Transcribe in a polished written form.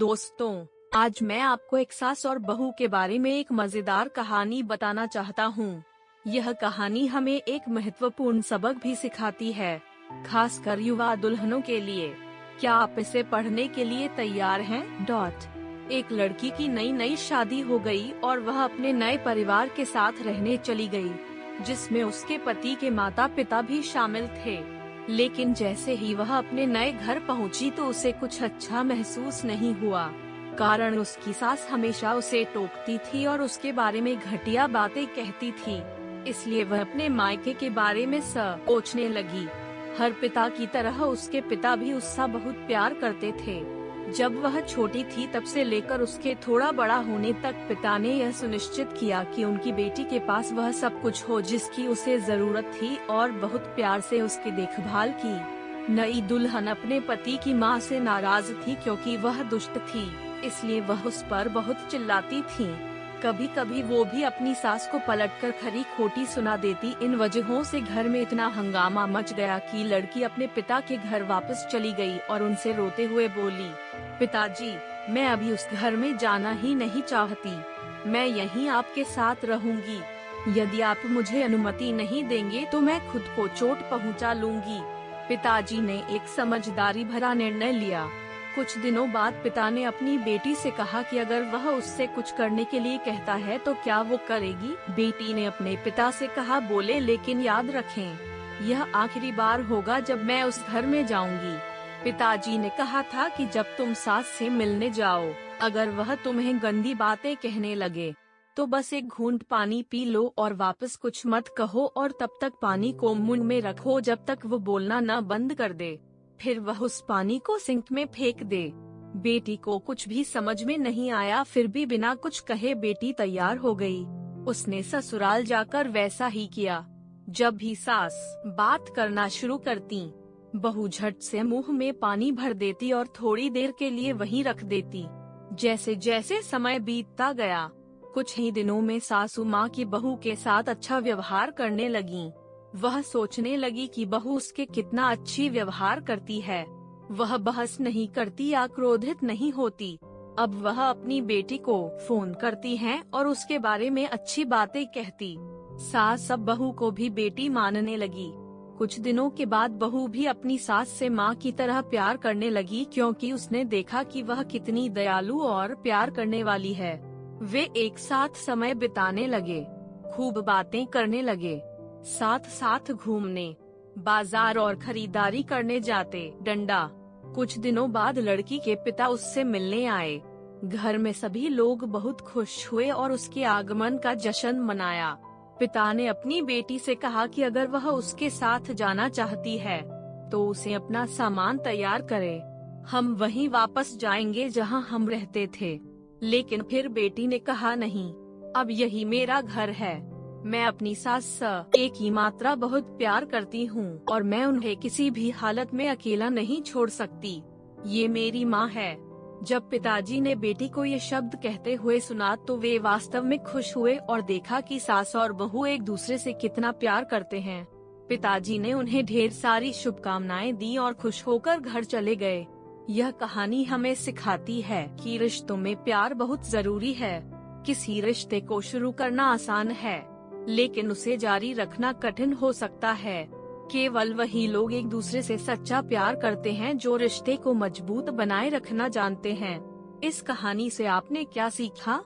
दोस्तों, आज मैं आपको एक सास और बहू के बारे में एक मजेदार कहानी बताना चाहता हूँ। यह कहानी हमें एक महत्वपूर्ण सबक भी सिखाती है, खासकर युवा दुल्हनों के लिए। क्या आप इसे पढ़ने के लिए तैयार हैं? एक लड़की की नई शादी हो गई और वह अपने नए परिवार के साथ रहने चली गई, जिसमें उसके पति के माता पिता भी शामिल थे। लेकिन जैसे ही वह अपने नए घर पहुंची तो उसे कुछ अच्छा महसूस नहीं हुआ, कारण उसकी सास हमेशा उसे टोकती थी और उसके बारे में घटिया बातें कहती थी। इसलिए वह अपने मायके के बारे में सोचने लगी। हर पिता की तरह उसके पिता भी उससे बहुत प्यार करते थे। जब वह छोटी थी तब से लेकर उसके थोड़ा बड़ा होने तक पिता ने यह सुनिश्चित किया कि उनकी बेटी के पास वह सब कुछ हो जिसकी उसे जरूरत थी, और बहुत प्यार से उसकी देखभाल की। नई दुल्हन अपने पति की मां से नाराज थी क्योंकि वह दुष्ट थी, इसलिए वह उस पर बहुत चिल्लाती थी। कभी कभी वो भी अपनी सास को पलटकर खरी खोटी सुना देती। इन वजहों से घर में इतना हंगामा मच गया कि लड़की अपने पिता के घर वापस चली गई और उनसे रोते हुए बोली, पिताजी, मैं अभी उस घर में जाना ही नहीं चाहती। मैं यहीं आपके साथ रहूंगी। यदि आप मुझे अनुमति नहीं देंगे तो मैं खुद को चोट पहुंचा लूंगी। पिताजी ने एक समझदारी भरा निर्णय लिया। कुछ दिनों बाद पिता ने अपनी बेटी से कहा कि अगर वह उससे कुछ करने के लिए कहता है तो क्या वो करेगी? बेटी ने अपने पिता से कहा, बोले, लेकिन याद रखें, यह आखिरी बार होगा जब मैं उस घर में जाऊंगी। पिताजी ने कहा था कि जब तुम सास से मिलने जाओ, अगर वह तुम्हें गंदी बातें कहने लगे तो बस एक घूंट पानी पी लो और वापस कुछ मत कहो, और तब तक पानी को मुंह में रखो जब तक वो बोलना न बंद कर दे। फिर वह उस पानी को सिंक में फेंक दे। बेटी को कुछ भी समझ में नहीं आया, फिर भी बिना कुछ कहे बेटी तैयार हो गई। उसने ससुराल जाकर वैसा ही किया। जब भी सास बात करना शुरू करती, बहू झट से मुंह में पानी भर देती और थोड़ी देर के लिए वहीं रख देती। जैसे जैसे समय बीतता गया, कुछ ही दिनों में सासू माँ की बहू के साथ अच्छा व्यवहार करने लगी। वह सोचने लगी कि बहू उसके कितना अच्छी व्यवहार करती है। वह बहस नहीं करती या क्रोधित नहीं होती। अब वह अपनी बेटी को फोन करती है और उसके बारे में अच्छी बातें कहती। सास अब बहू को भी बेटी मानने लगी। कुछ दिनों के बाद बहू भी अपनी सास से माँ की तरह प्यार करने लगी, क्योंकि उसने देखा कि वह कितनी दयालु और प्यार करने वाली है। वे एक साथ समय बिताने लगे, खूब बातें करने लगे, साथ साथ घूमने, बाजार और खरीदारी करने जाते। कुछ दिनों बाद लड़की के पिता उससे मिलने आए। घर में सभी लोग बहुत खुश हुए और उसके आगमन का जश्न मनाया। पिता ने अपनी बेटी से कहा कि अगर वह उसके साथ जाना चाहती है तो उसे अपना सामान तैयार करे। हम वहीं वापस जाएंगे जहां हम रहते थे। लेकिन फिर बेटी ने कहा, नहीं, अब यही मेरा घर है। मैं अपनी सास से एक ही मात्रा बहुत प्यार करती हूँ और मैं उन्हें किसी भी हालत में अकेला नहीं छोड़ सकती। ये मेरी माँ है। जब पिताजी ने बेटी को ये शब्द कहते हुए सुना तो वे वास्तव में खुश हुए और देखा कि सास और बहू एक दूसरे से कितना प्यार करते हैं। पिताजी ने उन्हें ढेर सारी शुभकामनाएं दी और खुश होकर घर चले गए। यह कहानी हमें सिखाती है कि रिश्तों में प्यार बहुत जरूरी है। किसी रिश्ते को शुरू करना आसान है, लेकिन उसे जारी रखना कठिन हो सकता है। केवल वही लोग एक दूसरे से सच्चा प्यार करते हैं जो रिश्ते को मजबूत बनाए रखना जानते हैं। इस कहानी से आपने क्या सीखा?